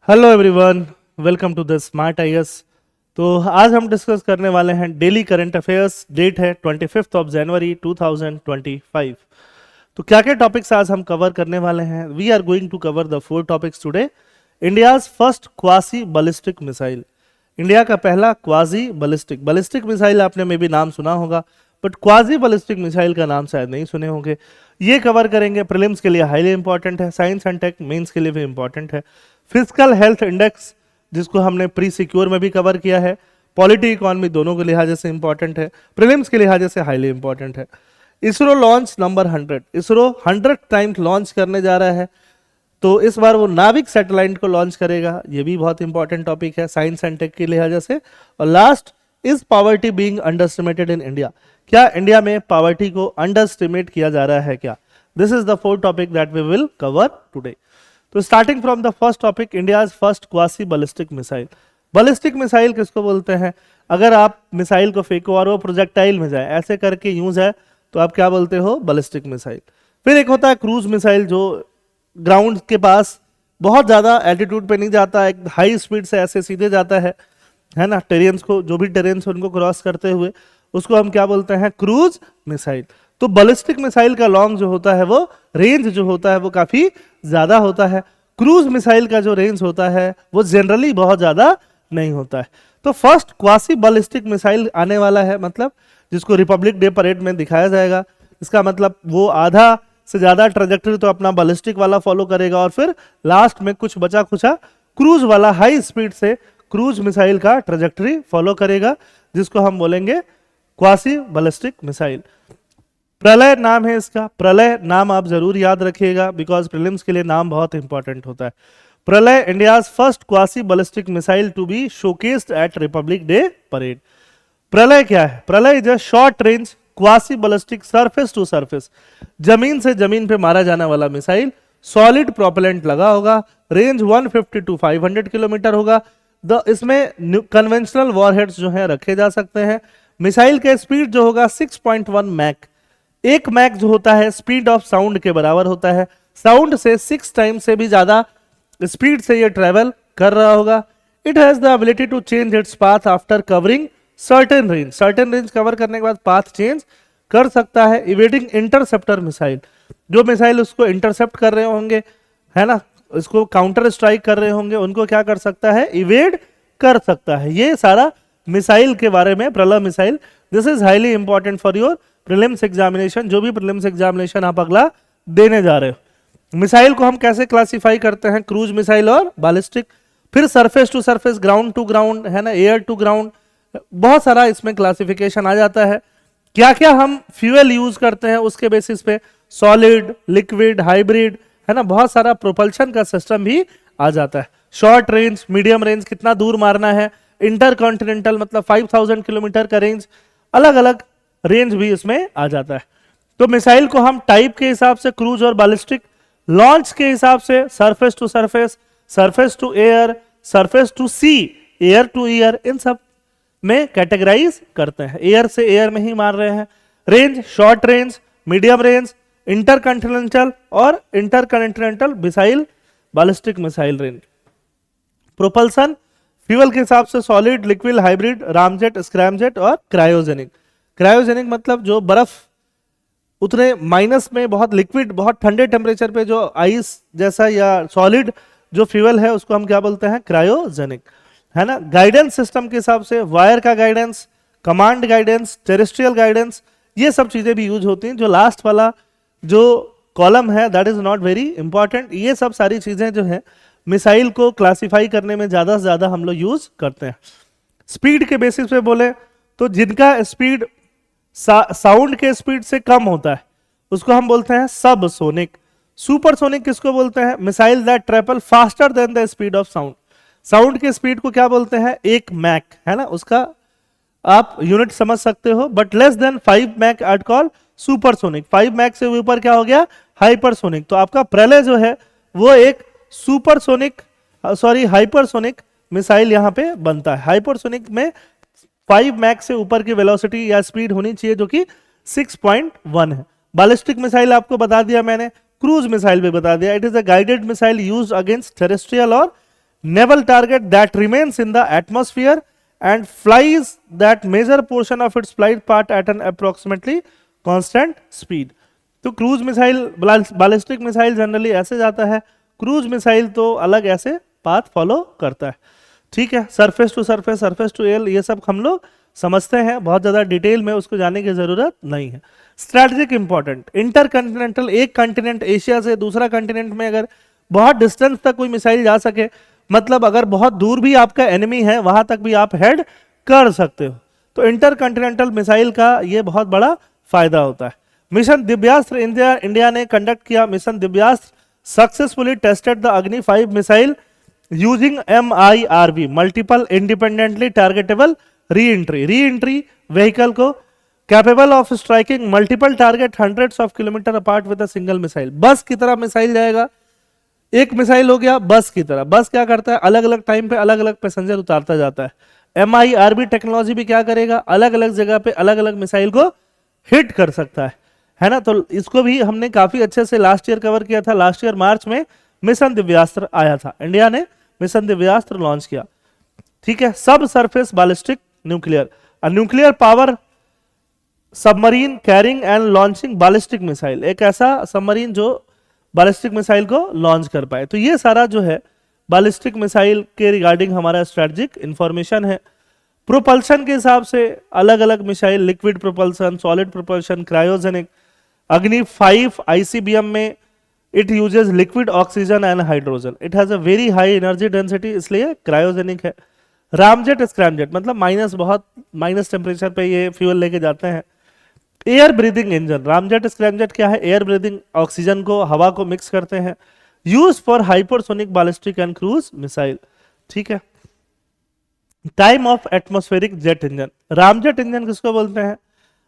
Hello everyone, welcome to the Smart IAS. तो आज हम डिस्कस करने वाले हैं डेली करंट अफेयर्स। डेट है 25 ऑफ जनवरी 2025। तो क्या क्या टॉपिक्स आज हम कवर करने वाले हैं? We are going to cover the 4 topics today. India's first quasi ballistic missile. India का पहला क्वाजी बैलिस्टिक मिसाइल आपने मे भी नाम सुना होगा, बट क्वाजी बैलिस्टिक मिसाइल का नाम शायद नहीं सुने होंगे। ये कवर करेंगे। प्रीलिम्स के लिए हाईली इंपॉर्टेंट है, साइंस एंड टेक मेंस के लिए भी इंपॉर्टेंट है। फिजिकल हेल्थ इंडेक्स, जिसको हमने प्री सिक्योर में भी कवर किया है, पॉलिटी इकोनॉमी दोनों के लिहाज से इंपॉर्टेंट है, प्रीलिम्स के लिहाज से हाईली इंपॉर्टेंट है। ISRO launch number 100, ISRO 100 times launch करने जा रहा है। तो इस बार वो नाविक सैटेलाइट को लॉन्च करेगा, ये भी बहुत इंपॉर्टेंट टॉपिक है साइंस एंड टेक के लिहाज से। और last, is poverty being underestimated in India? क्या इंडिया में पॉवर्टी को अंडरएस्टिमेट किया जा रहा है क्या? This is the 4 topic that we will cover today. तो starting from the first topic, India's first quasi ballistic missile. Ballistic missile किसको बोलते हैं? अगर आप मिसाइल को फेंको और वो प्रोजेक्टाइल में जाए, ऐसे करके यूज है, तो आप क्या बोलते हो? Ballistic missile. फिर एक होता है क्रूज मिसाइल, जो ग्राउंड के पास बहुत ज्यादा एल्टीट्यूड पे नहीं जाता, एक हाई स्पीड से ऐसे सीधे जाता है ना, टेरेन्स को, जो भी टेरेन्स उनको क्रॉस करते हुए, उसको हम क्या बोलते हैं? Cruise missile. तो बैलिस्टिक मिसाइल का लॉन्ग जो होता है, वो रेंज जो होता है वो काफी ज्यादा होता है। क्रूज मिसाइल का जो रेंज होता है वो जनरली बहुत ज्यादा नहीं होता है। तो फर्स्ट क्वासी बैलिस्टिक मिसाइल आने वाला है, मतलब जिसको रिपब्लिक डे परेड में दिखाया जाएगा। इसका मतलब वो आधा से ज्यादा ट्रेजेक्टरी तो अपना बैलिस्टिक वाला फॉलो करेगा, और फिर लास्ट में कुछ बचा खुचा क्रूज वाला हाई स्पीड से क्रूज मिसाइल का ट्रेजेक्टरी फॉलो करेगा, जिसको हम बोलेंगे क्वासी बैलिस्टिक मिसाइल। प्रलय नाम है इसका। प्रलय नाम आप जरूर याद रखिएगा, बिकॉज प्रीलिम्स के लिए नाम बहुत इंपॉर्टेंट होता है। Pralay, India's first quasi ballistic missile to be showcased at Republic Day parade. Pralay क्या है? Pralay is a short range quasi ballistic surface to surface, जमीन से जमीन पे मारा जाने वाला मिसाइल। सॉलिड प्रोपेलेंट लगा होगा, रेंज 150 टू 500 किलोमीटर होगा। इसमें कन्वेंशनल वॉरहेड्स जो है रखे जा सकते हैं। मिसाइल का स्पीड जो होगा 6.1 मैक। एक मैक जो होता है स्पीड ऑफ साउंड के बराबर होता है। साउंड से 6 टाइम से भी ज्यादा स्पीड से ये ट्रेवल कर रहा होगा। It has the ability to change its path after covering certain range. Certain range cover करने के बाद पाथ चेंज कर सकता है। इवेडिंग इंटरसेप्टर मिसाइल, जो मिसाइल उसको इंटरसेप्ट कर रहे होंगे, है ना, उसको काउंटर स्ट्राइक कर रहे होंगे, उनको क्या कर सकता है? इवेड कर सकता है। ये सारा मिसाइल के बारे में, प्रलय missile. This is highly important for your prelims examination, जो भी प्रीलिम्स एग्जामिनेशन आप अगला देने जा रहे हो। मिसाइल को हम कैसे क्लासिफाई करते हैं? क्रूज मिसाइल और बैलिस्टिक। फिर surface to surface, ground to ground, है ना, एयर टू ग्राउंड, बहुत सारा इसमें क्लासिफिकेशन आ जाता है। क्या क्या हम फ्यूल यूज करते हैं उसके बेसिस पे, सॉलिड, लिक्विड, हाइब्रिड, है ना, बहुत सारा प्रोपल्शन का सिस्टम भी आ जाता है। शॉर्ट रेंज, मीडियम रेंज, कितना दूर मारना है, इंटरकॉन्टिनेंटल मतलब 5000 किलोमीटर का रेंज, अलग अलग रेंज भी इसमें आ जाता है। तो मिसाइल को हम टाइप के हिसाब से क्रूज और बैलिस्टिक, लॉन्च के हिसाब से surface to surface, surface to air, surface to sea, air to air, इन सब में कैटेगराइज करते हैं। एयर से एयर में ही मार रहे हैं। Range, short range, medium range, intercontinental और intercontinental missile, ballistic missile range. Propulsion, fuel के हिसाब से solid, liquid, hybrid, ramjet, scramjet और क्रायोजेनिक। क्रायोजेनिक मतलब जो बर्फ उतने माइनस में, बहुत लिक्विड, बहुत ठंडे टेम्परेचर पे जो आइस जैसा या सॉलिड जो फ्यूल है, उसको हम क्या बोलते हैं? क्रायोजेनिक, है ना। गाइडेंस सिस्टम के हिसाब से वायर का guidance, command guidance, terrestrial guidance, ये सब चीजें भी यूज होती हैं। जो लास्ट वाला जो कॉलम है that is not very important. ये सब सारी चीजें जो है मिसाइल को क्लासिफाई करने में ज्यादा से ज्यादा हम लोग यूज करते हैं। स्पीड के बेसिस पे बोले तो जिनका स्पीड साउंड के स्पीड से कम होता है उसको हम बोलते हैं सब सोनिक। सुपरसोनिक किसको बोलते हैं? Missile that travel faster than the speed of sound. Sound के स्पीड को क्या बोलते हैं? 1 मैक, है ना, उसका आप यूनिट समझ सकते हो। But less than 5 Mach are call supersonic. 5 Mach से ऊपर क्या हो गया? हाइपरसोनिक। तो आपका प्रलय जो है वो एक सुपरसोनिक, सॉरी, हाइपरसोनिक मिसाइल यहां पे बनता है। हाइपरसोनिक में 5 मैक से ऊपर की वेलोसिटी या स्पीड होनी चाहिए, जो कि 6.1 है। बैलिस्टिक मिसाइल आपको बता दिया मैंने, क्रूज मिसाइल भी बता दिया। It is a guided missile used against terrestrial और naval target that remains in the atmosphere and flies that major portion of its flight path at an approximately constant speed. तो cruise missile, ballistic missile generally ऐसे जाता है, cruise missile तो अलग ऐसे path follow करता है। ठीक है, surface to surface, surface to air, ये सब हम लोग समझते हैं, बहुत ज्यादा डिटेल में उसको जाने की जरूरत नहीं है। स्ट्रैटेजिक इंपॉर्टेंट, इंटर कॉन्टिनेंटल, एक कॉन्टिनेंट एशिया से दूसरा कॉन्टिनेंट में अगर बहुत डिस्टेंस तक कोई मिसाइल जा सके, मतलब अगर बहुत दूर भी आपका एनिमी है वहां तक भी आप हेड कर सकते हो, तो इंटर कॉन्टिनेंटल मिसाइल का ये बहुत बड़ा फायदा होता है। मिशन दिव्यास्त्र, इंडिया ने कंडक्ट किया mission Divyastra, successfully tested the Agni 5 missile using MIRV, multiple independently targetable re-entry vehicle को capable of striking multiple target hundreds of kilometre apart with a single missile. बस की तरह मिसाइल जाएगा, एक मिसाइल हो गया बस की तरह। बस क्या करता है, अलग अलग टाइम पे अलग अलग पैसेंजर उतारता जाता है। MIRV टेक्नोलॉजी भी क्या करेगा, अलग अलग जगह पे अलग अलग मिसाइल को हिट कर सकता है ना। तो इसको भी हमने काफी अच्छे से लास्ट ईयर कवर किया था। लास्ट ईयर मार्च में मिशन दिव्यास्त्र आया था, इंडिया ने मिशन दिव्यास्त्र लॉन्च किया। ठीक है, सब surface ballistic nuclear, nuclear power submarine carrying and launching ballistic missile, एक ऐसा सबमरीन जो बैलिस्टिक मिसाइल को लॉन्च कर पाए। तो ये सारा जो है बैलिस्टिक मिसाइल के रिगार्डिंग हमारा स्ट्रेटजिक इंफॉर्मेशन है। प्रोपल्शन के हिसाब से अलग अलग missile, liquid propulsion, solid propulsion, cryogenic. अग्नि 5 ICBM में it uses liquid oxygen and hydrogen, it has a very high energy density, इसलिए क्रायोजेनिक है। रामजेट स्क्रैमजेट, मतलब बहुत माइनस टेम्परेचर पे ये फ्यूल लेके जाते हैं। Air breathing engine, ramjet scramjet क्या है, एयर ब्रीदिंग, ऑक्सीजन को, हवा को मिक्स करते हैं। Use for hypersonic ballistic and cruise missile. ठीक है, time of atmospheric jet engine, ramjet engine किसको बोलते हैं?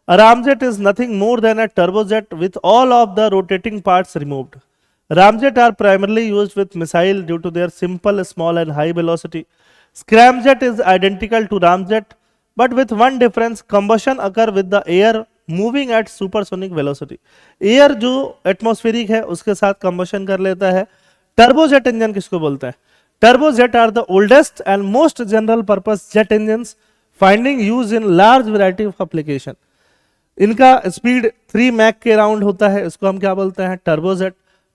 Ramjet is nothing more than a turbojet with all of the rotating parts removed. Ramjet are primarily used with missile due to their simple, small and high velocity. Scramjet is identical to Ramjet, but with one difference, combustion occur with the air moving at supersonic velocity. Air जो atmospheric है उसके साथ combustion कर लेता है। Turbojet engine किसको बोलते हैं? Turbojet are the oldest and most general purpose jet engines, finding use in large variety of application. इनका स्पीड 3 मैक के अराउंड होता है, इसको हम क्या बोलते हैं? टर्बोजेट।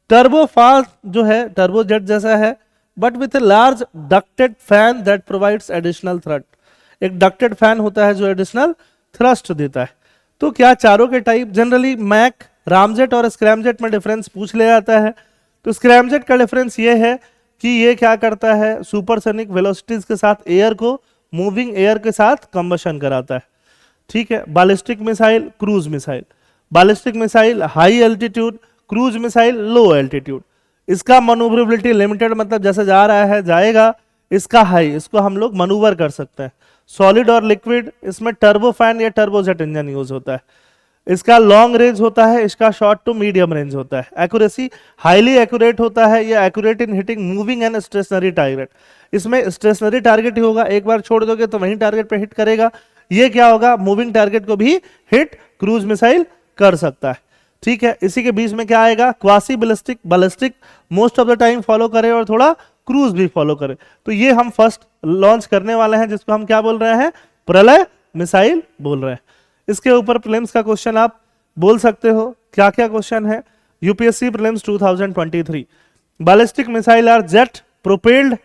टर्बोफास्ट जो है टर्बोजेट जैसा है, but with a large ducted fan that provides additional thrust. एक डक्टेड फैन होता है जो एडिशनल थ्रस्ट देता है। तो क्या चारों के टाइप, जनरली मैक, रामजेट और स्क्रैमजेट में डिफरेंस पूछ लिया जाता है। तो स्क्रैमजेट का डिफरेंस ये है कि ये क्या करता है, सुपरसोनिक वेलोसिटीज के साथ एयर को, मूविंग एयर के साथ कंबशन कराता है। ठीक है, ballistic missile, cruise missile. Ballistic missile high altitude, cruise missile लो एल्टीट्यूड। इसका मनूवरेबिलिटी लिमिटेड, मतलब जैसे जा रहा है जाएगा। इसका हाई, इसको हम लोग मनूवर कर सकते हैं। सॉलिड और लिक्विड, इसमें टर्बोफैन या टर्बोजेट इंजन यूज होता है। इसका लॉन्ग रेंज होता है, इसका शॉर्ट टू मीडियम रेंज होता है। एक्यूरेसी हाईली एक्यूरेट होता है, या accurate in hitting moving and stationary target. इसमें स्टेशनरी टारगेट ही होगा, एक बार छोड़ दोगे तो वहीं टारगेट पे हिट करेगा। ये क्या होगा, मूविंग टारगेट को भी हिट क्रूज मिसाइल कर सकता है। ठीक है, इसी के बीच में क्या आएगा, quasi ballistic, ballistic most of the time follow करे और थोड़ा क्रूज भी फॉलो करे। तो ये हम फर्स्ट लॉन्च करने वाले हैं, जिसको हम क्या बोल रहे हैं, प्रलय मिसाइल बोल रहे हैं। इसके ऊपर प्रीलिम्स का क्वेश्चन आप बोल सकते हो। क्या क्या क्वेश्चन है? UPSC prelims 2023, ballistic missile are jet propelled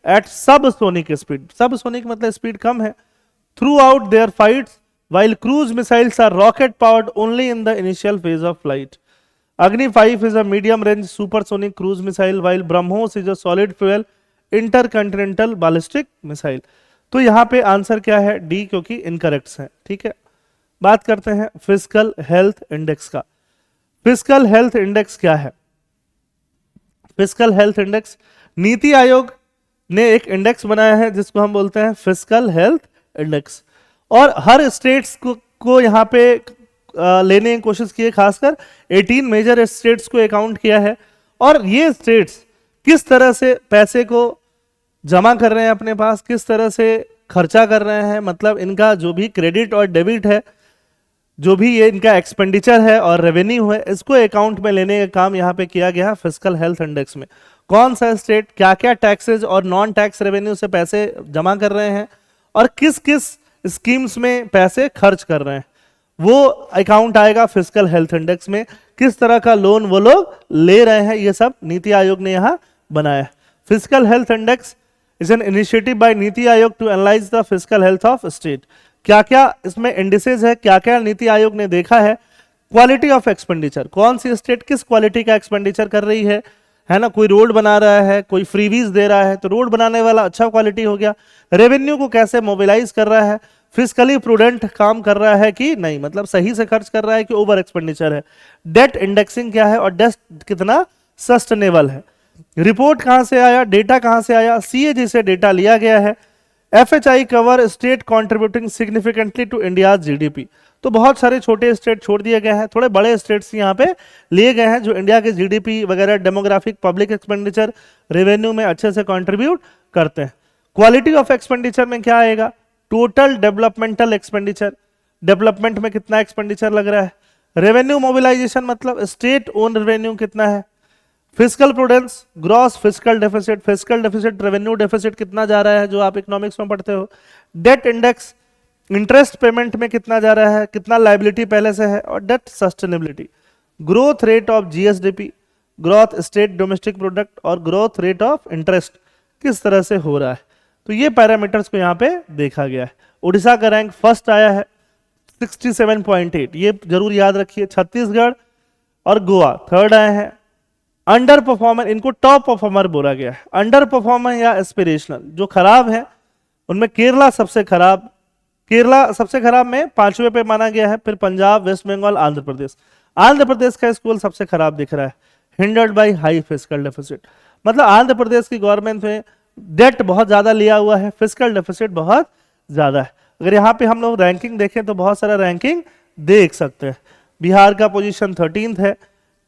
at subsonic speed. Subsonic मतलब स्पीड कम है। Throughout their fights, while cruise missiles are rocket powered only in the initial phase of flight. Agni 5 is a medium range supersonic cruise missile, while BrahMos is a solid fuel intercontinental ballistic missile. तो यहाँ पे answer क्या है? D, क्योंकि incorrect है। ठीक है, बात करते हैं फिजिकल हेल्थ इंडेक्स का। फिजिकल हेल्थ इंडेक्स क्या है? Physical health index, NITI Aayog ने एक इंडेक्स बनाया है जिसको हम बोलते हैं फिजिकल हेल्थ इंडेक्स, और हर स्टेट्स को यहाँ पे लेने की कोशिश की है। खासकर 18 मेजर स्टेट्स को अकाउंट किया है, और ये स्टेट्स किस तरह से पैसे को जमा कर रहे हैं अपने पास, किस तरह से खर्चा कर रहे हैं, मतलब इनका जो भी क्रेडिट और डेबिट है, जो भी ये इनका एक्सपेंडिचर है और रेवेन्यू है, इसको अकाउंट में लेने का काम यहाँ पे किया गया फिजिकल हेल्थ इंडेक्स में। कौन सा स्टेट क्या क्या टैक्सेस और नॉन टैक्स रेवेन्यू से पैसे जमा कर रहे हैं और किस किस स्कीम्स में पैसे खर्च कर रहे हैं, वो अकाउंट आएगा फिस्कल हेल्थ इंडेक्स में। किस तरह का लोन वो लोग ले रहे हैं, ये सब नीति आयोग ने यहाँ बनाया। Fiscal health index is an initiative by NITI Aayog to analyse the fiscal health of state. क्या क्या इसमें इंडिसेस है, क्या क्या नीति आयोग ने देखा है। क्वालिटी ऑफ एक्सपेंडिचर, कौन सी स्टेट किस क्वालिटी का एक्सपेंडिचर कर रही है ना, कोई रोड बना रहा है, कोई फ्रीवीज दे रहा है, तो रोड बनाने वाला अच्छा क्वालिटी हो गया। रेवेन्यू को कैसे मोबिलाइज कर रहा है, फिजिकली प्रूडेंट काम कर रहा है कि नहीं, मतलब सही से खर्च कर रहा है कि ओवर एक्सपेंडिचर है। डेट इंडेक्सिंग क्या है और डेट कितना सस्टेनेबल है। रिपोर्ट कहां से आया, डेटा कहां से आया, सीएजी से डेटा लिया गया है। FHI cover state contributing significantly to India GDP, तो बहुत सारे छोटे स्टेट छोड़ दिए गए हैं, थोड़े बड़े स्टेट्स यहाँ पे लिए गए हैं जो इंडिया के जीडीपी वगैरह, डेमोग्राफिक, पब्लिक एक्सपेंडिचर, रेवेन्यू में अच्छे से कंट्रीब्यूट करते हैं। क्वालिटी ऑफ एक्सपेंडिचर में क्या आएगा, टोटल डेवलपमेंटल एक्सपेंडिचर, डेवलपमेंट में कितना एक्सपेंडिचर लग रहा है। रेवेन्यू मोबिलाइजेशन मतलब स्टेट ओन रेवेन्यू कितना है। Fiscal prudence, gross fiscal deficit revenue deficit कितना जा रहा है, जो आप इकोनॉमिक्स में पढ़ते हो। डेट इंडेक्स, इंटरेस्ट पेमेंट में कितना जा रहा है, कितना लाइबिलिटी पहले से है। और debt sustainability, growth rate of GSDP, growth state domestic product और ग्रोथ रेट ऑफ इंटरेस्ट किस तरह से हो रहा है। तो ये पैरामीटर्स को यहाँ पे देखा गया है। उड़ीसा का रैंक फर्स्ट आया है 67.8, ये जरूर याद रखिए। छत्तीसगढ़ और गोवा थर्ड आए हैं। अंडर परफॉर्मर, इनको टॉप परफॉर्मर बोला गया है। अंडर परफॉर्मर या एस्पिरेशनल, जो खराब है उनमें केरला सबसे खराब, केरला सबसे खराब में 5वें पे माना गया है। फिर पंजाब, वेस्ट बंगाल, आंध्र प्रदेश। आंध्र प्रदेश का स्कूल सबसे खराब दिख रहा है, hindered by high fiscal deficit, मतलब आंध्र प्रदेश की गवर्नमेंट में डेट बहुत ज्यादा लिया हुआ है, फिस्कल डेफिसिट बहुत ज्यादा है। अगर यहाँ पे हम लोग रैंकिंग देखें तो बहुत सारा रैंकिंग देख सकते हैं। बिहार का पोजीशन 13th है,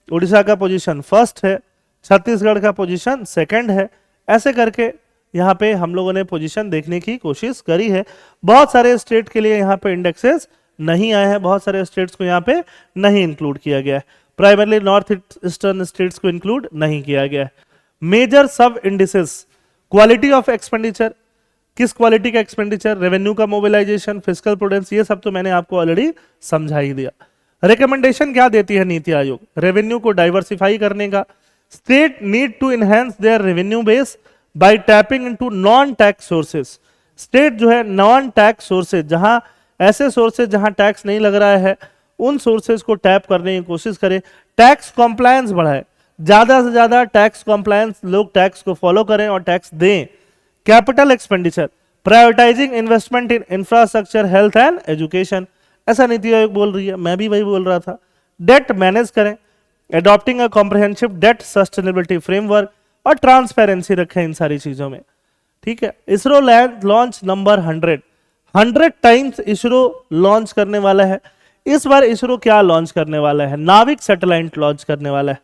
उड़ीसा का पोजीशन फर्स्ट है, छत्तीसगढ़ का पोजीशन सेकंड है। ऐसे करके यहाँ पे हम लोगों ने पोजीशन देखने की कोशिश करी है। बहुत सारे स्टेट के लिए यहाँ पे इंडेक्सेस नहीं आए हैं, बहुत सारे स्टेट्स को यहाँ पे नहीं इंक्लूड किया गया है। प्राइमरली नॉर्थ ईस्टर्न स्टेट्स को इंक्लूड नहीं किया गया है। मेजर सब इंडिसेस, क्वालिटी ऑफ एक्सपेंडिचर, किस क्वालिटी का एक्सपेंडिचर, रेवेन्यू का मोबिलाइजेशन, फिस्कल प्रूडेंस, ये सब तो मैंने आपको ऑलरेडी समझा ही दिया। रिकमेंडेशन क्या देती है नीति आयोग, रेवेन्यू को डाइवर्सिफाई करने का। State need to enhance their revenue base by tapping into non tax sources. State जो है नॉन टैक्स सोर्सेज, जहां ऐसे सोर्सेज जहां टैक्स नहीं लग रहा है, उन सोर्सेज को टैप करने की कोशिश करें। टैक्स कॉम्प्लायंस बढ़ाए, ज्यादा से ज्यादा टैक्स कॉम्प्लायंस, लोग टैक्स को फॉलो करें और टैक्स दें। Capital expenditure, prioritising investment in infrastructure, health and education, ऐसा नीति आयोग बोल रही है, मैं भी वही बोल रहा था। डेट मैनेज करें, adopting a comprehensive debt sustainability framework, और ट्रांसपेरेंसी रखें इन सारी चीजों में, ठीक है। ISRO launch number 100 times ISRO launch करने वाला है। इस बार इसरो क्या लॉन्च करने वाला है, नाविक सैटेलाइट लॉन्च करने वाला है।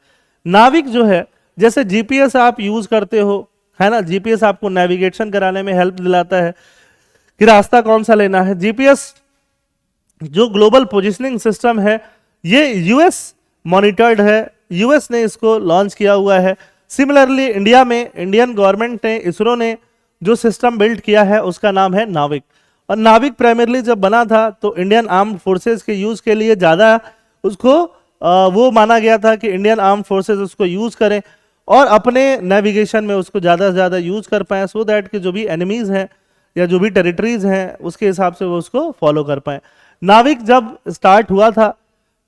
नाविक जो है, जैसे जीपीएस आप यूज करते हो, है ना, जीपीएस आपको नेविगेशन कराने में हेल्प दिलाता है कि रास्ता कौन सा लेना है। जीपीएस जो ग्लोबल पोजिशनिंग सिस्टम है, ये यूएस मॉनिटर्ड है, यूएस ने इसको लॉन्च किया हुआ है। सिमिलरली इंडिया में इंडियन गवर्नमेंट ने, इसरो ने जो सिस्टम बिल्ड किया है उसका नाम है नाविक। और नाविक प्राइमरली जब बना था तो इंडियन आर्म्ड फोर्सेस के यूज के लिए ज़्यादा उसको वो माना गया था कि इंडियन आर्म्ड फोर्सेस उसको यूज करें और अपने नेविगेशन में उसको ज़्यादा से ज़्यादा यूज कर पाएँ, सो दैट कि जो भी एनिमीज़ हैं या जो भी टेरिटरीज हैं उसके हिसाब से वो उसको फॉलो कर पाएँ। नाविक जब स्टार्ट हुआ था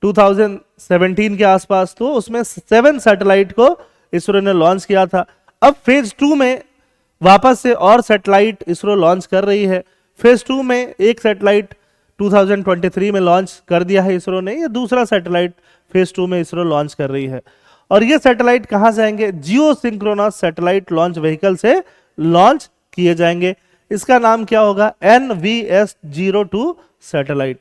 2017 के आसपास, तो उसमें 7 सैटेलाइट को इसरो ने लॉन्च किया था। अब फेज 2 में वापस से और सैटेलाइट इसरो लॉन्च कर रही है। फेज 2 में एक सैटेलाइट 2023 में लॉन्च कर दिया है इसरो ने, ये दूसरा सैटेलाइट फेज 2 में इसरो लॉन्च कर रही है। और ये सैटेलाइट कहां से आएंगे, जियो सिंक्रोनस सैटेलाइट लॉन्च व्हीकल से लॉन्च किए जाएंगे। इसका नाम क्या होगा, NVS-02 सैटेलाइट।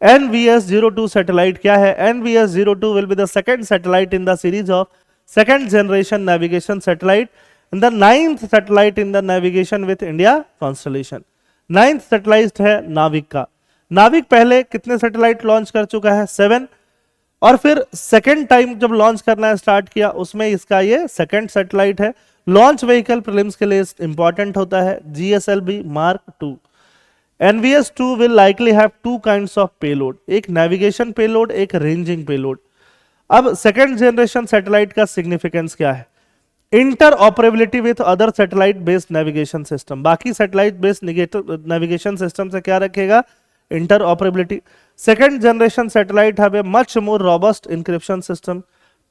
NVS-02 सैटेलाइट क्या है, NVS-02 will be the second satellite in the series of second generation navigation satellite and the 9th satellite in the navigation with India constellation। 9th satellite है नाविक का। नाविक पहले कितने सैटेलाइट लॉन्च कर चुका है, 7, और फिर सेकेंड टाइम जब लॉन्च करना स्टार्ट किया उसमें इसका ये सेकेंड सैटेलाइट है। लॉन्च व्हीकल प्रीलिम्स के लिए इंपॉर्टेंट होता है GSLV Mark 2। NVS-2 will likely have two kinds of payload, एक नेविगेशन पेलोड, एक रेंजिंग पेलोड। अब सेकेंड जनरेशन सैटेलाइट का सिग्निफिकेंस क्या है? Interoperability with other satellite based navigation system. बाकी सैटेलाइट बेस्ड नेविगेशन सिस्टम से क्या रखेगा? Interoperability. Second generation satellite have a much more robust encryption system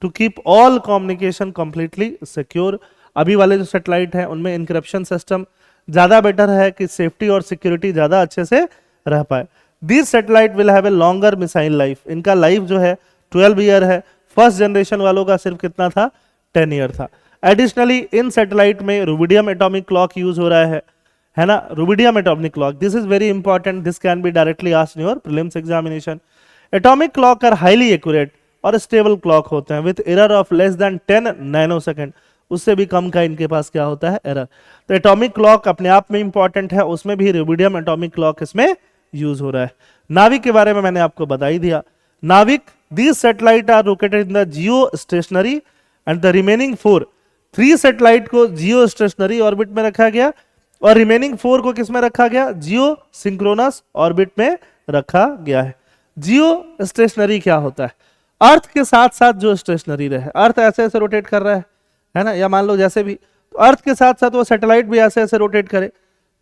to keep all communication completely secure. अभी वाले जो satellite हैं उनमें encryption system ज्यादा बेटर है कि सेफ्टी और सिक्योरिटी ज्यादा अच्छे से रह पाए। This satellite will have a longer missile life. इनका लाइफ जो है 12 ईयर है। फर्स्ट जनरेशन वालों का सिर्फ कितना था? 10 ईयर था। एडिशनली इन सैटेलाइट में रुबिडियम एटॉमिक क्लॉक यूज हो रहा है ना, rubidium atomic clock. This is very important, this can be directly asked in your prelims examination. Atomic clock are highly accurate और स्टेबल क्लॉक होते हैं with error of less than 10 nanosecond. उससे भी कम का इनके पास क्या होता है? एरर। तो एटॉमिक क्लॉक अपने आप में इंपॉर्टेंट है, उसमें भी रुबिडियम एटॉमिक क्लॉक इसमें यूज हो रहा है। नाविक के बारे में मैंने आपको बता ही दिया। NavIC, these satellite are located in the geostationary and the remaining 3 satellite को जियो स्टेशनरी ऑर्बिट में रखा गया और रिमेनिंग 4 को किस में रखा गया? जियो सिंक्रोनस ऑर्बिट में रखा गया है। जियो स्टेशनरी क्या होता है? अर्थ के साथ साथ जो स्टेशनरी रहे, अर्थ ऐसे ऐसे रोटेट कर रहा है ना, या मान लो जैसे भी, तो अर्थ के साथ साथ वो सैटेलाइट भी ऐसे ऐसे रोटेट करे,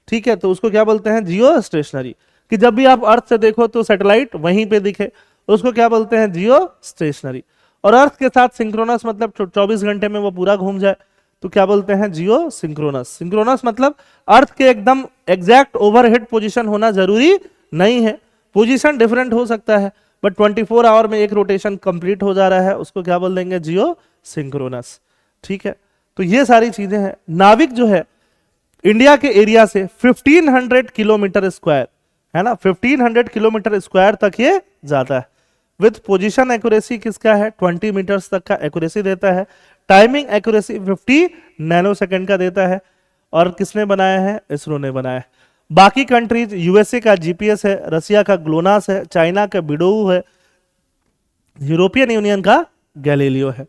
ठीक है, तो उसको क्या बोलते हैं? जियो स्टेशनरी। कि जब भी आप अर्थ से देखो तो सैटेलाइट वहीं पे दिखे, उसको क्या बोलते हैं? जियो स्टेशनरी। और अर्थ के साथ सिंक्रोनस मतलब 24 घंटे में वो पूरा घूम जाए तो क्या बोलते हैं? जियो सिंक्रोनस। सिंक्रोनस मतलब अर्थ के एकदम एग्जैक्ट ओवरहेड पोजीशन होना जरूरी नहीं है, पोजीशन डिफरेंट हो सकता है, बट 24 आवर में एक रोटेशन कंप्लीट हो जा रहा है, उसको क्या बोल देंगे? जियो सिंक्रोनस। ठीक है, तो ये सारी चीजें हैं। नाविक जो है इंडिया के एरिया से 1500 किलोमीटर स्क्वायर, है ना, 1500 किलोमीटर स्क्वायर तक ये जाता है। विथ पोजीशन एक्यूरेसी किसका है? 20 मीटर्स तक का एक्यूरेसी देता है। टाइमिंग एक्यूरेसी 50 नैनोसेकंड का देता है। और किसने बनाया है? इसरो ने बनाया है। बाकी कंट्रीज, यूएसए का जीपीएस है, रसिया का ग्लोनास है, चाइना का बिडोऊ है, यूरोपियन यूनियन का गैलीलियो है।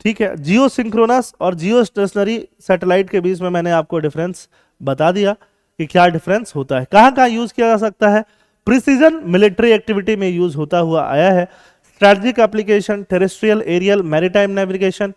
ठीक है, जियो सिंक्रोनस और जियो स्टेशनरी सैटेलाइट के बीच में मैंने आपको डिफरेंस बता दिया कि क्या डिफरेंस होता है। कहाँ कहाँ यूज किया जा सकता है? प्रिसीजन मिलिट्री एक्टिविटी में यूज होता हुआ आया है। Strategic application, terrestrial, aerial, maritime navigation,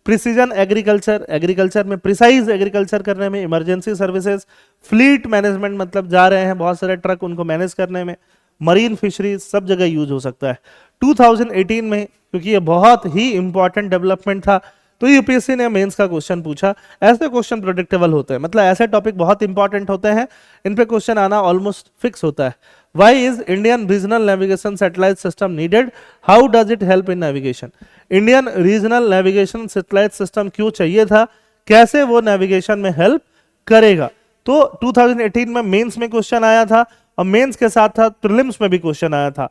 precision agriculture, agriculture में प्रिसाइज एग्रीकल्चर करने में, इमरजेंसी सर्विसेज, फ्लीट मैनेजमेंट मतलब जा रहे हैं बहुत सारे ट्रक, उनको मैनेज करने में, मरीन फिशरीज, सब जगह यूज हो सकता है। 2018 में, क्योंकि ये बहुत ही इंपॉर्टेंट डेवलपमेंट था, तो यूपीएससी ने मेंस का क्वेश्चन पूछा। ऐसे क्वेश्चन प्रेडिक्टेबल होते हैं, मतलब ऐसे टॉपिक बहुत इंपॉर्टेंट होते हैं, इन पे क्वेश्चन आना ऑलमोस्ट फिक्स होता है। Why is Indian regional navigation satellite system needed? How does it help in navigation? Indian regional navigation satellite system क्यों चाहिए था? कैसे वो नेविगेशन में हेल्प करेगा? तो 2018 में मेंस में क्वेश्चन आया था और मेंस के साथ साथ प्रीलिम्स में भी क्वेश्चन आया था।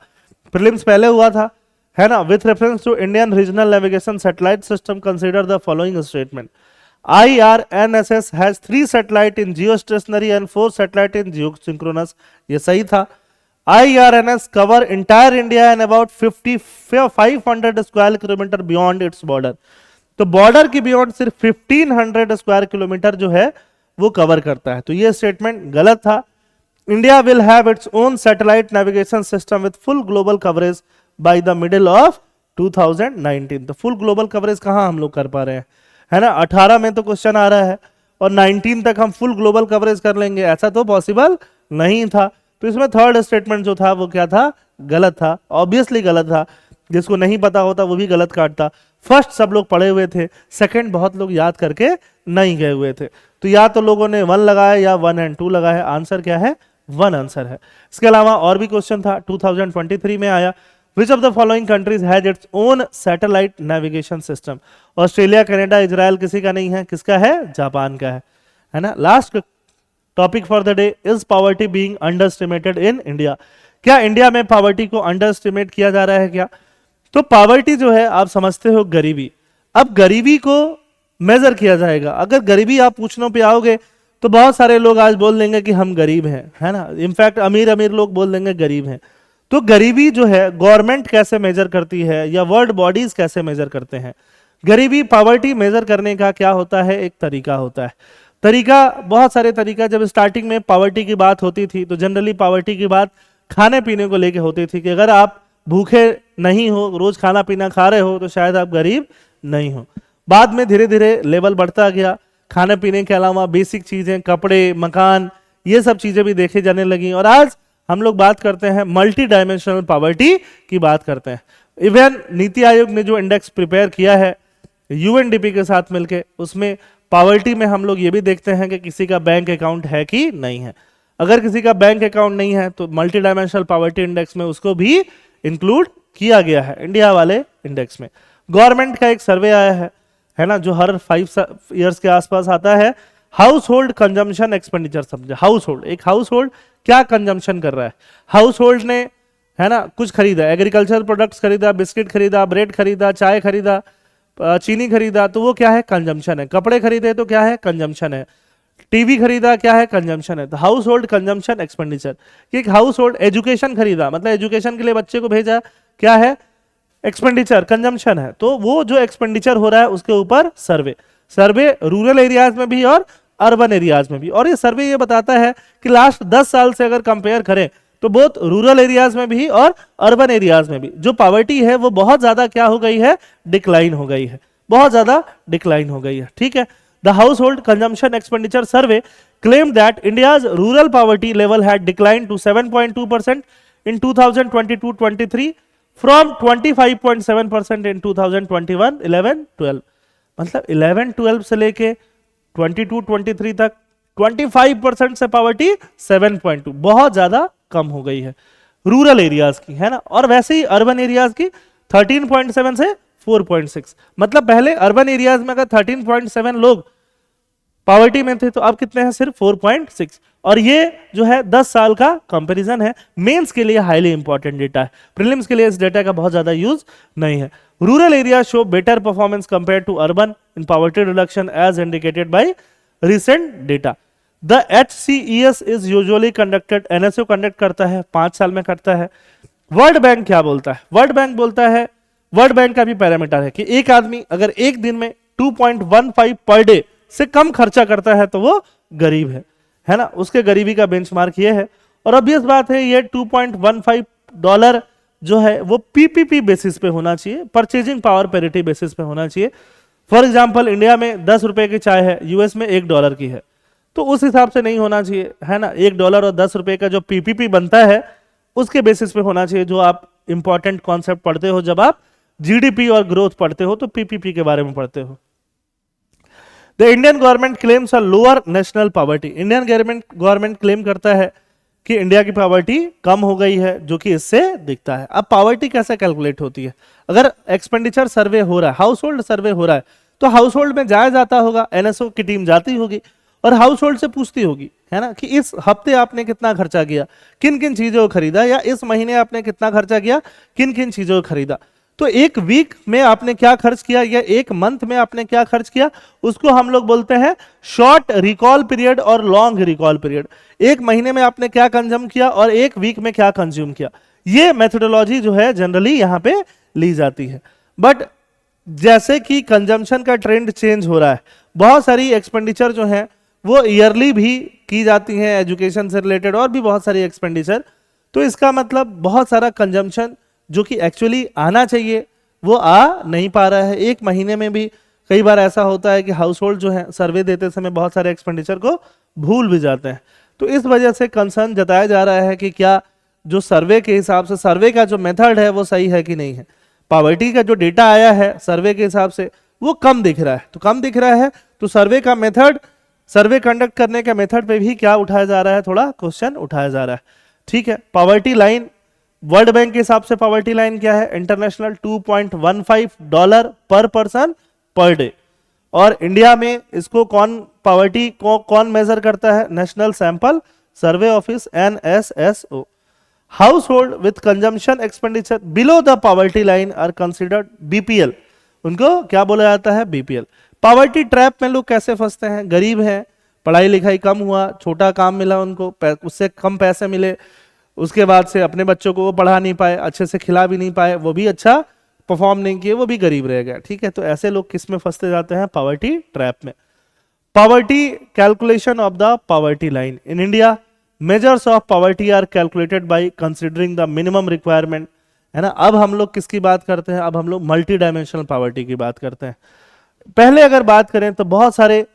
प्रीलिम्स पहले हुआ था, है ना। With reference to Indian regional navigation satellite system consider the following statement. IRNSS has 3 satellite in geostationary and 4 satellite in geosynchronous. ये सही था। IRNS cover entire India and about 500 square kilometre beyond its border. तो border की beyond सिर्फ 1500 square kilometre जो है वो cover करता है, तो ये स्टेटमेंट गलत था। India will have its own satellite navigation system with full global coverage by the middle of 2019। तो फुल ग्लोबल कवरेज कहां हम लोग कर पा रहे हैं, है ना। 18 में तो क्वेश्चन आ रहा है और 19 तक हम फुल ग्लोबल कवरेज कर लेंगे, ऐसा तो पॉसिबल नहीं था। तो इसमें थर्ड स्टेटमेंट जो था वो क्या था? गलत था, ऑब्वियसली गलत था। जिसको नहीं पता होता वो भी गलत काटता। फर्स्ट सब लोग पढ़े हुए थे, सेकंड बहुत लोग याद करके नहीं गए हुए थे, तो या तो लोगों ने 1 लगाया या 1 एंड 2 लगाया। आंसर क्या है? 1 आंसर है। इसके अलावा और भी क्वेश्चन था 2023 में आया। Which of the following countries has its own satellite navigation system? Australia, Canada, Israel किसी का नहीं है, किसका है? जापान का है ना। Last topic for the day, is poverty being under estimated in India? क्या इंडिया में पॉवर्टी को अंडर एस्टिमेट किया जा रहा है क्या? तो पॉवर्टी जो है आप समझते हो गरीबी। अब गरीबी को मेजर किया जाएगा। अगर गरीबी आप पूछने पे आओगे तो बहुत सारे लोग आज बोल देंगे कि हम गरीब हैं, है ना। इनफैक्ट अमीर अमीर लोग बोल देंगे गरीब हैं। तो गरीबी जो है गवर्नमेंट कैसे मेजर करती है या वर्ल्ड बॉडीज कैसे मेजर करते हैं? गरीबी पॉवर्टी मेजर करने का क्या होता है, एक तरीका होता है। तरीका बहुत सारे तरीका, जब स्टार्टिंग में पॉवर्टी की बात होती थी तो जनरली पॉवर्टी की बात खाने पीने को लेके होती थी कि अगर आप भूखे नहीं हो, रोज खाना पीना खा रहे हो, तो शायद आप गरीब नहीं हो। बाद में धीरे धीरे लेवल बढ़ता गया, खाने पीने के अलावा बेसिक चीजें, कपड़े, मकान, ये सब चीजें भी देखे जाने लगी। और आज हम लोग बात करते हैं मल्टी डायमेंशनल पॉवर्टी की बात करते हैं। इवन नीति आयोग ने जो इंडेक्स प्रिपेयर किया है यूएनडीपी के साथ मिलके, उसमें पॉवर्टी में हम लोग ये भी देखते हैं कि किसी का बैंक अकाउंट है कि नहीं है। अगर किसी का बैंक अकाउंट नहीं है तो मल्टी डायमेंशनल पॉवर्टी इंडेक्स में उसको भी इंक्लूड किया गया है इंडिया वाले इंडेक्स में। गवर्नमेंट का एक सर्वे आया है ना, जो हर 5 इयर्स के आसपास आता है। हाउस होल्ड कंजम्पशन एक्सपेंडिचर समझे, हाउस होल्ड, एक हाउस होल्ड क्या कंजम्पशन कर रहा है। हाउस होल्ड ने, है ना, कुछ खरीदा, एग्रीकल्चर प्रोडक्ट्स खरीदा, बिस्किट खरीदा, ब्रेड खरीदा, चाय खरीदा, चीनी खरीदा, तो वो क्या है, कंजम्पशन है। कपड़े खरीदे तो क्या है, कंजम्पशन है। टीवी खरीदा, क्या है, कंजम्पशन है। तो हाउस होल्ड कंजम्पशन एक्सपेंडिचर। एक हाउस होल्ड एजुकेशन खरीदा, मतलब एजुकेशन के लिए बच्चे को भेजा, क्या है, एक्सपेंडिचर, कंजम्पशन है। तो वो जो एक्सपेंडिचर हो रहा है उसके ऊपर सर्वे रूरल एरियाज में भी और अर्बन एरियाज में भी। और ये सर्वे ये बताता है कि लास्ट 10 साल से अगर कंपेयर करें तो बहुत रूरल एरियाज में भी और अर्बन एरियाज में भी जो पॉवर्टी है वो बहुत ज्यादा क्या हो गई है, डिक्लाइन हो गई है, बहुत ज्यादा डिक्लाइन हो गई है। ठीक है। The house hold consumption expenditure survey claimed that India's rural poverty level had declined to 7.2% in 2022-23 from 25.7% in 2021-11-12। मतलब 11-12 से लेके 22-23 तक 25% से पॉवर्टी 7.2, बहुत ज्यादा कम हो गई है रूरल एरियाज की, है ना। और वैसे ही अर्बन एरियाज की 13.7 से 4.6। मतलब पहले अर्बन एरियाज में अगर 13.7 लोग पॉवर्टी में थे तो अब कितने हैं, सिर्फ 4.6। और ये जो है 10 साल का कंपैरिजन है। मेंस के लिए हाईली इंपॉर्टेंट डेटा है, प्रीलिम्स के लिए इस डेटा का बहुत ज्यादा यूज नहीं है। Rural area show better performance compare to urban in poverty reduction as indicated by recent data. The HCES is usually conducted, NSO conduct करता है, 5 साल में करता है। वर्ल्ड बैंक क्या बोलता है, वर्ल्ड बैंक बोलता है, वर्ल्ड बैंक का भी पैरामीटर है कि एक आदमी अगर एक दिन में 2.15 पर डे से कम खर्चा करता है तो वो गरीब है ना, उसके गरीबी का बेंचमार्क ये है। और ऑब्वियस बात है ये $2.15 जो है वो PPP बेसिस पे होना चाहिए, परचेजिंग पावर पैरिटी बेसिस पे होना चाहिए। फॉर एग्जांपल इंडिया में 10 रुपए की चाय है, यूएस में $1 की है, तो उस हिसाब से नहीं होना चाहिए, है ना। $1 और 10 रुपए का जो PPP बनता है उसके बेसिस पे होना चाहिए। जो आप इंपॉर्टेंट कॉन्सेप्ट पढ़ते हो, जब आप GDP और ग्रोथ पढ़ते हो तो PPP के बारे में पढ़ते हो। The Indian government claims a lower national poverty, Indian government claim करता है कि इंडिया की पॉवर्टी कम हो गई है, जो कि इससे दिखता है। अब पॉवर्टी कैसे कैलकुलेट होती है, अगर एक्सपेंडिचर सर्वे हो रहा है, हाउस होल्ड सर्वे हो रहा है, तो हाउस होल्ड में जाया जाता होगा, NSO की टीम जाती होगी और हाउस होल्ड से पूछती होगी, है ना, कि इस हफ्ते आपने कितना खर्चा किया, किन किन चीजों को खरीदा, या इस महीने आपने कितना खर्चा किया, किन किन चीजों को खरीदा। तो एक वीक में आपने क्या खर्च किया या एक मंथ में आपने क्या खर्च किया, उसको हम लोग बोलते हैं शॉर्ट रिकॉल पीरियड और लॉन्ग रिकॉल पीरियड। एक महीने में आपने क्या कंज्यूम किया और एक वीक में क्या कंज्यूम किया, ये मेथोडोलॉजी जो है जनरली यहां पे ली जाती है। बट जैसे कि कंजम्पशन का ट्रेंड चेंज हो रहा है, बहुत सारी एक्सपेंडिचर जो है वो ईयरली भी की जाती हैं, एजुकेशन से रिलेटेड और भी बहुत सारी एक्सपेंडिचर। तो इसका मतलब बहुत सारा कंजम्पशन जो कि एक्चुअली आना चाहिए वो आ नहीं पा रहा है। एक महीने में भी कई बार ऐसा होता है कि हाउस होल्ड जो है सर्वे देते समय बहुत सारे एक्सपेंडिचर को भूल भी जाते हैं। तो इस वजह से कंसर्न जताया जा रहा है कि क्या जो सर्वे के हिसाब से, सर्वे का जो मेथड है वो सही है कि नहीं है। पॉवर्टी का जो डेटा आया है सर्वे के हिसाब से वो कम दिख रहा है, तो कम दिख रहा है तो सर्वे का मेथड, सर्वे कंडक्ट करने के मेथड पे भी क्या उठाया जा रहा है, थोड़ा क्वेश्चन उठाया जा रहा है। ठीक है। पॉवर्टी लाइन, वर्ल्ड बैंक के हिसाब से पॉवर्टी लाइन क्या है, इंटरनेशनल $2.15 पर पर्सन पर डे। और इंडिया में इसको पॉवर्टी को कौन मेजर करता है, national sample survey office NSSO। Household with consumption expenditure below the poverty line are considered BPL, उनको क्या बोला जाता है, BPL। पॉवर्टी ट्रैप में लोग कैसे फंसते हैं, गरीब हैं, पढ़ाई लिखाई कम हुआ, छोटा काम मिला उनको, उससे कम पैसे मिले, उसके बाद से अपने बच्चों को वो पढ़ा नहीं पाए, अच्छे से खिला भी नहीं पाए, वो भी अच्छा परफॉर्म नहीं किए, वो भी गरीब रह गया। ठीक है, तो ऐसे लोग किस में फंसते जाते हैं? पॉवर्टी ट्रैप में। Poverty calculation of the poverty line in India, measures of poverty are calculated by considering the minimum requirement, है ना। अब हम लोग किसकी बात करते हैं? अब हम लोग मल्टी डायमेंशनल पॉवर्टी की बात करते हैं। पहले अगर बात करें तो बहुत सारे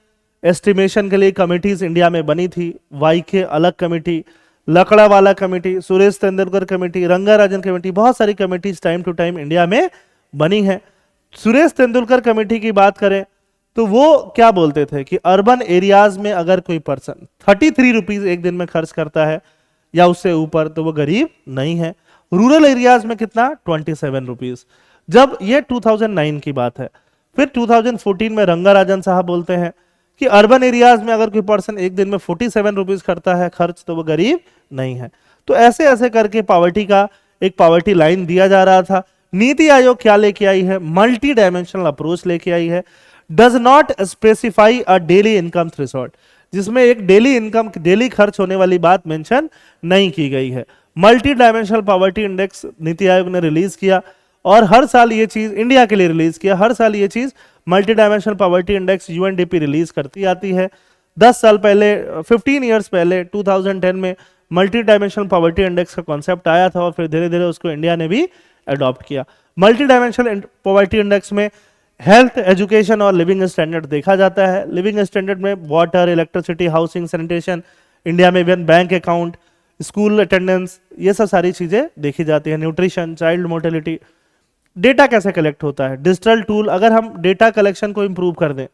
एस्टिमेशन के लिए कमिटीज इंडिया में बनी थी। Y K Alagh committee, Lakdawala committee, Suresh Tendulkar committee, Rangarajan committee, बहुत सारी committees time to time India में बनी है। सुरेश तेंदुलकर कमेटी की बात करें तो वो क्या बोलते थे कि अर्बन एरियाज में अगर कोई पर्सन 33 रुपीज एक दिन में खर्च करता है या उससे ऊपर तो वो गरीब नहीं है। रूरल एरियाज में कितना? 27 रुपीज। जब ये 2009 की बात है। फिर 2014 में रंगाराजन साहब बोलते हैं कि अर्बन एरियाज में अगर कोई पर्सन एक दिन में 47 रुपीज करता है खर्च तो वो गरीब नहीं है। तो ऐसे ऐसे करके पॉवर्टी का एक पॉवर्टी लाइन दिया जा रहा था। नीति आयोग क्या लेके आई है? मल्टी डायमेंशनल अप्रोच लेके आई है। Does not specify a daily income threshold, जिसमें एक डेली इनकम, डेली खर्च होने वाली बात मेंशन नहीं की गई है। Multi dimensional poverty index NITI Aayog ने रिलीज किया और हर साल ये चीज इंडिया के लिए रिलीज किया। हर साल ये चीज multi dimensional poverty index UNDP release करती आती है। 10 साल पहले, 15 ईयर्स पहले 2010 में मल्टी डायमेंशनल पॉवर्टी इंडेक्स का कॉन्सेप्ट आया था और फिर धीरे धीरे उसको इंडिया ने भी अडॉप्ट किया। मल्टी डायमेंशनल पॉवर्टी इंडेक्स में हेल्थ, एजुकेशन और लिविंग स्टैंडर्ड देखा जाता है। लिविंग स्टैंडर्ड में water, electricity, housing, sanitation, India में even bank account, school attendance, ये सब सारी चीजें देखी जाती है। Nutrition, child mortality. डेटा कैसे कलेक्ट होता है? डिजिटल टूल, अगर हम डेटा कलेक्शन को इंप्रूव कर दें,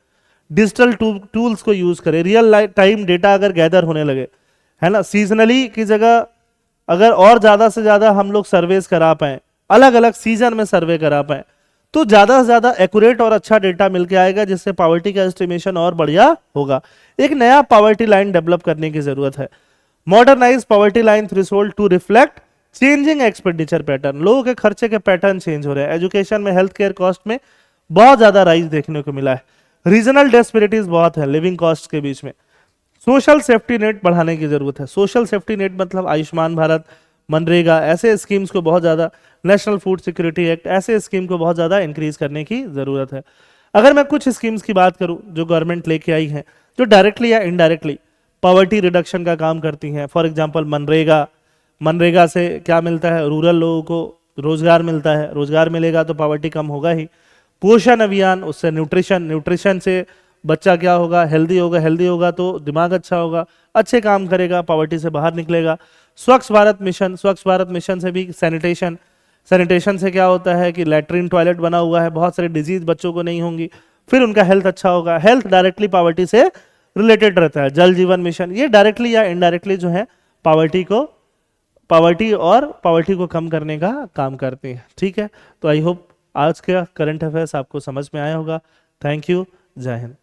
डिजिटल टूल्स को यूज करें, रियल टाइम डेटा अगर गैदर होने लगे, है ना, सीजनली की जगह अगर और ज्यादा से ज्यादा हम लोग सर्वेस करा पाए, अलग अलग सीजन में सर्वे करा पाए, तो ज्यादा से ज्यादा एक्यूरेट और अच्छा डेटा मिलके आएगा, जिससे पॉवर्टी का एस्टिमेशन और बढ़िया होगा। एक नया पॉवर्टी लाइन डेवलप करने की जरूरत है। Modernise poverty line threshold to reflect changing expenditure pattern, लोगों के खर्चे के पैटर्न चेंज हो रहे हैं। एजुकेशन में, हेल्थ केयर कॉस्ट में बहुत ज्यादा राइज देखने को मिला है। रीजनल डिस्पेरिटीज बहुत है लिविंग कॉस्ट के बीच में। सोशल सेफ्टी नेट बढ़ाने की जरूरत है। सोशल सेफ्टी नेट मतलब आयुष्मान भारत, मनरेगा, ऐसे स्कीम्स को बहुत ज्यादा, नेशनल फूड सिक्योरिटी एक्ट, ऐसे स्कीम को बहुत ज्यादा इंक्रीज करने की जरूरत है। अगर मैं कुछ स्कीम्स की बात करूं जो गवर्नमेंट लेके आई है, जो डायरेक्टली या इनडायरेक्टली पॉवर्टी रिडक्शन का काम करती हैं। फॉर एग्जांपल मनरेगा, मनरेगा से क्या मिलता है? रूरल लोगों को रोजगार मिलता है, रोजगार मिलेगा तो पॉवर्टी कम होगा ही। पोषण अभियान, उससे न्यूट्रिशन, न्यूट्रिशन से बच्चा क्या होगा? हेल्दी होगा, हेल्दी होगा तो दिमाग अच्छा होगा, अच्छे काम करेगा, पॉवर्टी से बाहर निकलेगा। स्वच्छ भारत मिशन, स्वच्छ भारत मिशन से भी सैनिटेशन, सैनिटेशन से क्या होता है कि लैट्रिन टॉयलेट बना हुआ है, बहुत सारी डिजीज बच्चों को नहीं होंगी, फिर उनका हेल्थ अच्छा होगा। हेल्थ डायरेक्टली पॉवर्टी से रिलेटेड रहता है। जल जीवन मिशन, ये डायरेक्टली या इनडायरेक्टली जो है पॉवर्टी को कम करने का काम करते हैं। ठीक है, तो आई होप आज का करंट अफेयर्स आपको समझ में आया होगा। थैंक यू, जय हिंद।